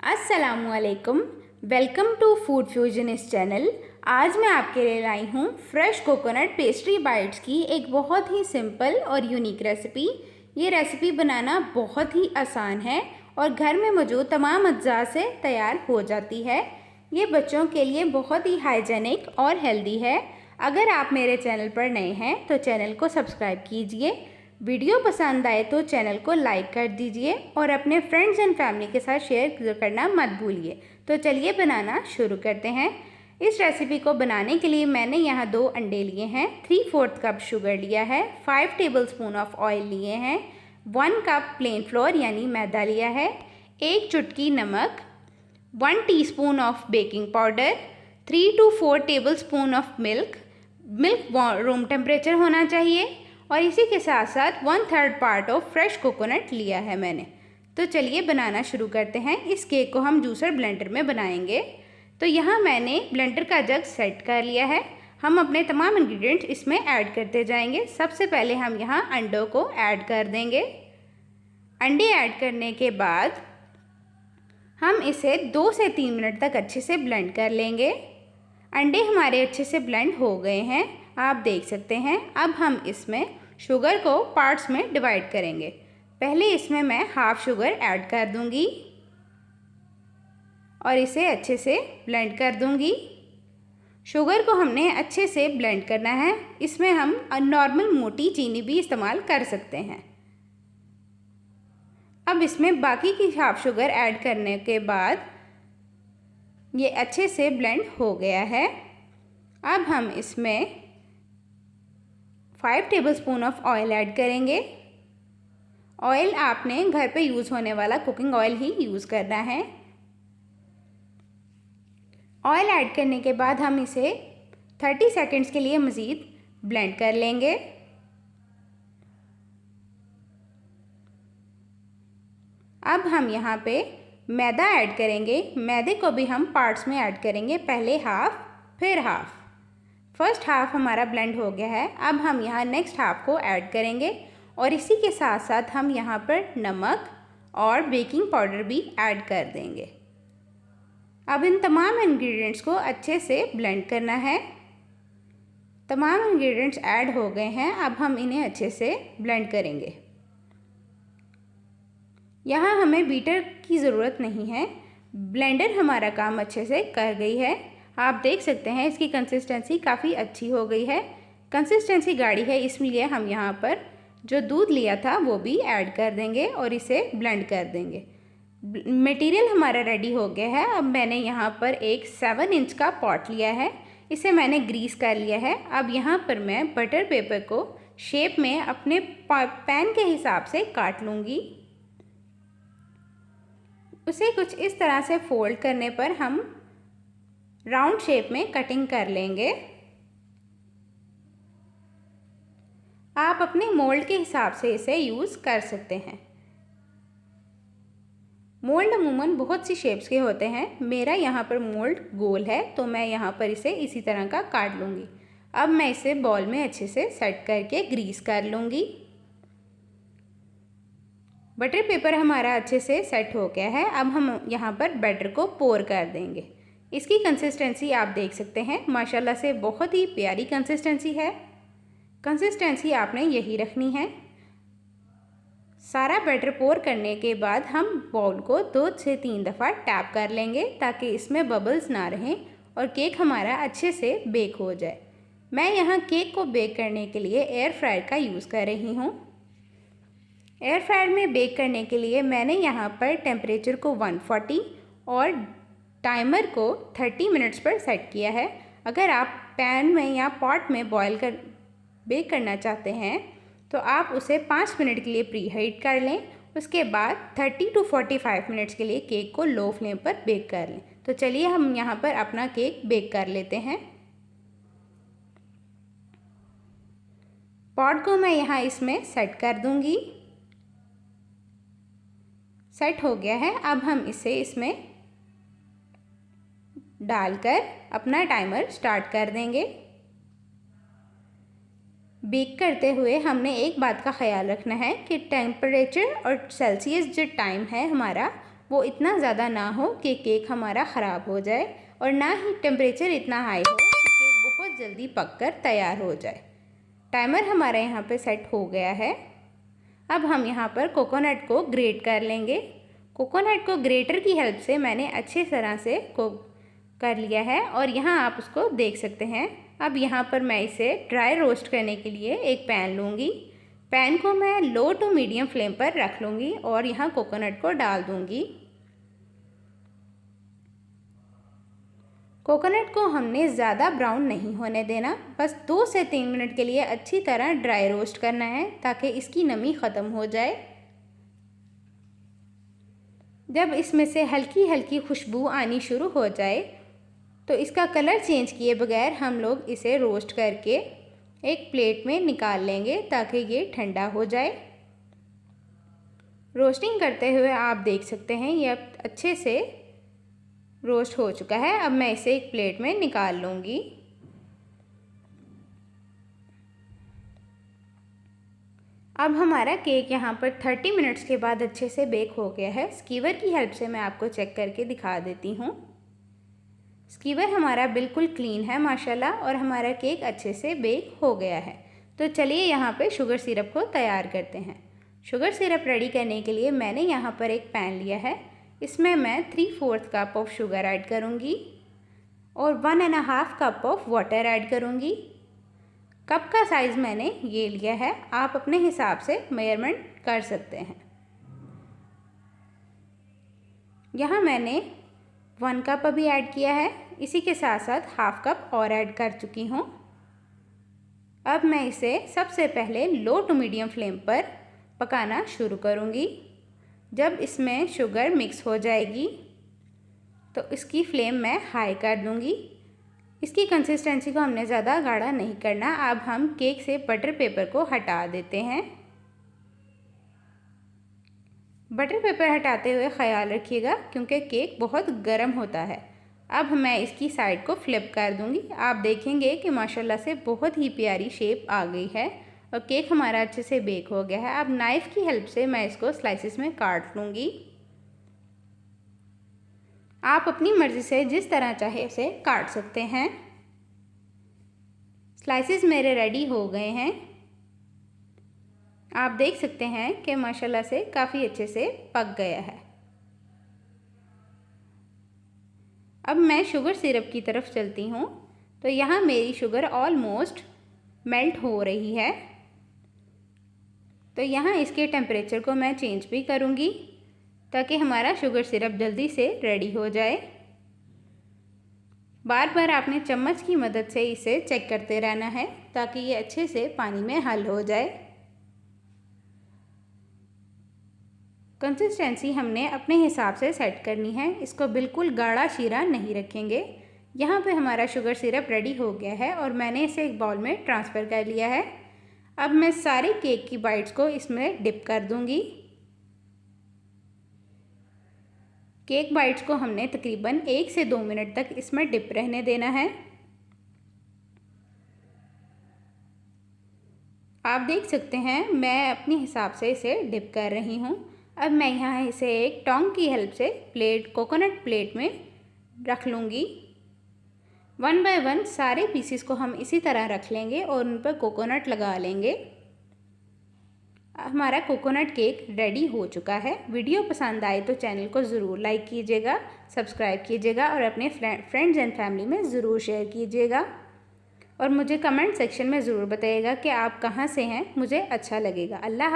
अस्सलामुअलैकुम। Welcome to food fusion इस channel. आज मैं आपके लिए लाई हूँ फ्रेश कोकोनट पेस्ट्री बाइट्स की एक बहुत ही सिंपल और यूनिक रेसिपी। ये रेसिपी बनाना बहुत ही आसान है और घर में मौजूद तमाम अज्जा से तैयार हो जाती है। ये बच्चों के लिए बहुत ही हाइजेनिक और हेल्दी है। अगर आप मेरे चैनल पर नए हैं तो चैनल को सब्सक्राइब कीजिए। वीडियो पसंद आए तो चैनल को लाइक कर दीजिए और अपने फ्रेंड्स एंड फैमिली के साथ शेयर करना मत भूलिए। तो चलिए बनाना शुरू करते हैं। इस रेसिपी को बनाने के लिए मैंने यहाँ 2 अंडे लिए हैं, 3/4 कप शुगर लिया है, 5 टेबलस्पून ऑफ ऑयल लिए हैं, 1 कप प्लेन फ्लोर यानी मैदा लिया है, 1 चुटकी नमक, 1 teaspoon of baking powder, 3 to 4 tablespoon of milk room temperature होना चाहिए, और इसी के साथ साथ 1/3 पार्ट ऑफ फ्रेश कोकोनट लिया है मैंने। तो चलिए बनाना शुरू करते हैं। इस केक को हम जूसर ब्लेंडर में बनाएंगे। तो यहाँ मैंने ब्लेंडर का जग सेट कर लिया है। हम अपने तमाम इंग्रेडिएंट्स इसमें ऐड करते जाएंगे। सबसे पहले हम यहाँ अंडों को ऐड कर देंगे। अंडे ऐड करने के बाद हम इसे 2 से 3 मिनट तक अच्छे से ब्लेंड कर लेंगे। अंडे हमारे अच्छे से ब्लेंड हो गए हैं, आप देख सकते हैं। अब हम इसमें शुगर को पार्ट्स में डिवाइड करेंगे। पहले इसमें मैं हाफ शुगर ऐड कर दूंगी और इसे अच्छे से ब्लेंड कर दूंगी। शुगर को हमने अच्छे से ब्लेंड करना है। इसमें हम नॉर्मल मोटी चीनी भी इस्तेमाल कर सकते हैं। अब इसमें बाकी की हाफ शुगर ऐड करने के बाद ये अच्छे से ब्लेंड हो गया है। अब हम इसमें 5 टेबलस्पून ऑफ ऑयल ऐड करेंगे। ऑयल आपने घर पे यूज़ होने वाला कुकिंग ऑयल ही यूज़ करना है। ऑयल ऐड करने के बाद हम इसे 30 सेकंड्स के लिए मज़ीद ब्लेंड कर लेंगे। अब हम यहाँ पे मैदा ऐड करेंगे। मैदे को भी हम पार्ट्स में ऐड करेंगे, पहले हाफ फिर हाफ। फर्स्ट हाफ हमारा ब्लेंड हो गया है। अब हम यहाँ नेक्स्ट हाफ को ऐड करेंगे और इसी के साथ साथ हम यहाँ पर नमक और बेकिंग पाउडर भी ऐड कर देंगे। अब इन तमाम इंग्रेडिएंट्स को अच्छे से ब्लेंड करना है। तमाम इंग्रेडिएंट्स ऐड हो गए हैं। अब हम इन्हें अच्छे से ब्लेंड करेंगे। यहाँ हमें बीटर की ज़रूरत नहीं है, ब्लेंडर हमारा काम अच्छे से कर गई है। आप देख सकते हैं इसकी कंसिस्टेंसी काफ़ी अच्छी हो गई है। कंसिस्टेंसी गाढ़ी है, इसलिए हम यहाँ पर जो दूध लिया था वो भी ऐड कर देंगे और इसे ब्लेंड कर देंगे। मटेरियल हमारा रेडी हो गया है। अब मैंने यहाँ पर एक 7 इंच का पॉट लिया है, इसे मैंने ग्रीस कर लिया है। अब यहाँ पर मैं बटर पेपर को शेप में अपने पैन के हिसाब से काट लूँगी। उसे कुछ इस तरह से फोल्ड करने पर हम राउंड शेप में कटिंग कर लेंगे। आप अपने मोल्ड के हिसाब से इसे यूज़ कर सकते हैं। मोल्ड अमूमन बहुत सी शेप्स के होते हैं। मेरा यहाँ पर मोल्ड गोल है तो मैं यहाँ पर इसे इसी तरह का काट लूँगी। अब मैं इसे बॉल में अच्छे से सेट करके ग्रीस कर लूँगी। बटर पेपर हमारा अच्छे से सेट हो गया है। अब हम यहाँ पर बैटर को पोर कर देंगे। इसकी कंसिस्टेंसी आप देख सकते हैं, माशाल्लाह से बहुत ही प्यारी कंसिस्टेंसी है। कंसिस्टेंसी आपने यही रखनी है। सारा बैटर पोर करने के बाद हम बाउल को 2 से 3 दफ़ा टैप कर लेंगे ताकि इसमें बबल्स ना रहें और केक हमारा अच्छे से बेक हो जाए। मैं यहाँ केक को बेक करने के लिए एयर फ्रायर का यूज़ कर रही हूँ। एयर फ्रायर में बेक करने के लिए मैंने यहाँ पर टेम्परेचर को 140 और टाइमर को 30 मिनट्स पर सेट किया है। अगर आप पैन में या पॉट में बेक करना चाहते हैं तो आप उसे 5 मिनट के लिए प्री हीट कर लें। उसके बाद 30 to 45 मिनट्स के लिए केक को लो फ्लेम पर बेक कर लें। तो चलिए हम यहाँ पर अपना केक बेक कर लेते हैं। पॉट को मैं यहाँ इसमें सेट कर दूँगी। सेट हो गया है। अब हम इसे इसमें डालकर अपना टाइमर स्टार्ट कर देंगे। बेक करते हुए हमने एक बात का ख्याल रखना है कि टेम्परेचर और सेल्सियस जो टाइम है हमारा वो इतना ज़्यादा ना हो कि केक हमारा ख़राब हो जाए और ना ही टेम्परेचर इतना हाई हो कि केक बहुत जल्दी पककर तैयार हो जाए। टाइमर हमारा यहाँ पे सेट हो गया है। अब हम यहाँ पर कोकोनट को ग्रेट कर लेंगे। कोकोनट को ग्रेटर की हेल्प से मैंने अच्छी तरह से कर लिया है और यहाँ आप उसको देख सकते हैं। अब यहाँ पर मैं इसे ड्राई रोस्ट करने के लिए एक पैन लूँगी। पैन को मैं लो टू मीडियम फ्लेम पर रख लूँगी और यहाँ कोकोनट को डाल दूँगी। कोकोनट को हमने ज़्यादा ब्राउन नहीं होने देना, बस 2 से 3 मिनट के लिए अच्छी तरह ड्राई रोस्ट करना है ताकि इसकी नमी ख़त्म हो जाए। जब इसमें से हल्की हल्की खुशबू आनी शुरू हो जाए तो इसका कलर चेंज किए बगैर हम लोग इसे रोस्ट करके एक प्लेट में निकाल लेंगे ताकि ये ठंडा हो जाए। रोस्टिंग करते हुए आप देख सकते हैं ये अब अच्छे से रोस्ट हो चुका है। अब मैं इसे एक प्लेट में निकाल लूँगी। अब हमारा केक यहाँ पर 30 मिनट्स के बाद अच्छे से बेक हो गया है। स्कीवर की हेल्प से मैं आपको चेक करके दिखा देती हूँ। स्कीवर हमारा बिल्कुल क्लीन है माशाल्लाह और हमारा केक अच्छे से बेक हो गया है। तो चलिए यहाँ पे शुगर सिरप को तैयार करते हैं। शुगर सिरप रेडी करने के लिए मैंने यहाँ पर एक पैन लिया है। इसमें मैं 3/4 कप ऑफ शुगर ऐड करूँगी और 1.5 कप ऑफ वाटर ऐड करूँगी। कप का साइज़ मैंने ये लिया है, आप अपने हिसाब से मेजरमेंट कर सकते हैं। यहाँ मैंने 1 कप अभी ऐड किया है, इसी के साथ साथ 1/2 कप और ऐड कर चुकी हूँ। अब मैं इसे सबसे पहले लो टू मीडियम फ्लेम पर पकाना शुरू करूँगी। जब इसमें शुगर मिक्स हो जाएगी तो इसकी फ्लेम मैं हाई कर दूँगी। इसकी कंसिस्टेंसी को हमने ज़्यादा गाढ़ा नहीं करना। अब हम केक से बटर पेपर को हटा देते हैं। बटर पेपर हटाते हुए ख़याल रखिएगा क्योंकि केक बहुत गर्म होता है। अब मैं इसकी साइड को फ्लिप कर दूंगी। आप देखेंगे कि माशाल्लाह से बहुत ही प्यारी शेप आ गई है और केक हमारा अच्छे से बेक हो गया है। अब नाइफ़ की हेल्प से मैं इसको स्लाइसिस में काट लूँगी। आप अपनी मर्ज़ी से जिस तरह चाहे उसे काट सकते हैं। स्लाइसिस मेरे रेडी हो गए हैं। आप देख सकते हैं कि माशाल्लाह से काफ़ी अच्छे से पक गया है। अब मैं शुगर सिरप की तरफ चलती हूँ। तो यहाँ मेरी शुगर ऑलमोस्ट मेल्ट हो रही है। तो यहाँ इसके टेम्परेचर को मैं चेंज भी करूँगी ताकि हमारा शुगर सिरप जल्दी से रेडी हो जाए। बार बार आपने चम्मच की मदद से इसे चेक करते रहना है ताकि ये अच्छे से पानी में हल हो जाए। कंसिस्टेंसी हमने अपने हिसाब से सेट करनी है, इसको बिल्कुल गाढ़ा शीरा नहीं रखेंगे। यहाँ पे हमारा शुगर सिरप रेडी हो गया है और मैंने इसे एक बाउल में ट्रांसफ़र कर लिया है। अब मैं सारे केक की बाइट्स को इसमें डिप कर दूँगी। केक बाइट्स को हमने तकरीबन 1 से 2 मिनट तक इसमें डिप रहने देना है। आप देख सकते हैं मैं अपने हिसाब से इसे डिप कर रही हूँ। अब मैं यहाँ इसे एक टोंग की हेल्प से कोकोनट प्लेट में रख लूँगी। 1 बाय 1 सारे पीसीस को हम इसी तरह रख लेंगे और उन पर कोकोनट लगा लेंगे। हमारा कोकोनट केक रेडी हो चुका है। वीडियो पसंद आए तो चैनल को ज़रूर लाइक कीजिएगा, सब्सक्राइब कीजिएगा और अपने फ्रेंड्स एंड फैमिली में ज़रूर शेयर कीजिएगा। और मुझे कमेंट सेक्शन में ज़रूर बताइएगा कि आप कहाँ से हैं, मुझे अच्छा लगेगा। अल्लाह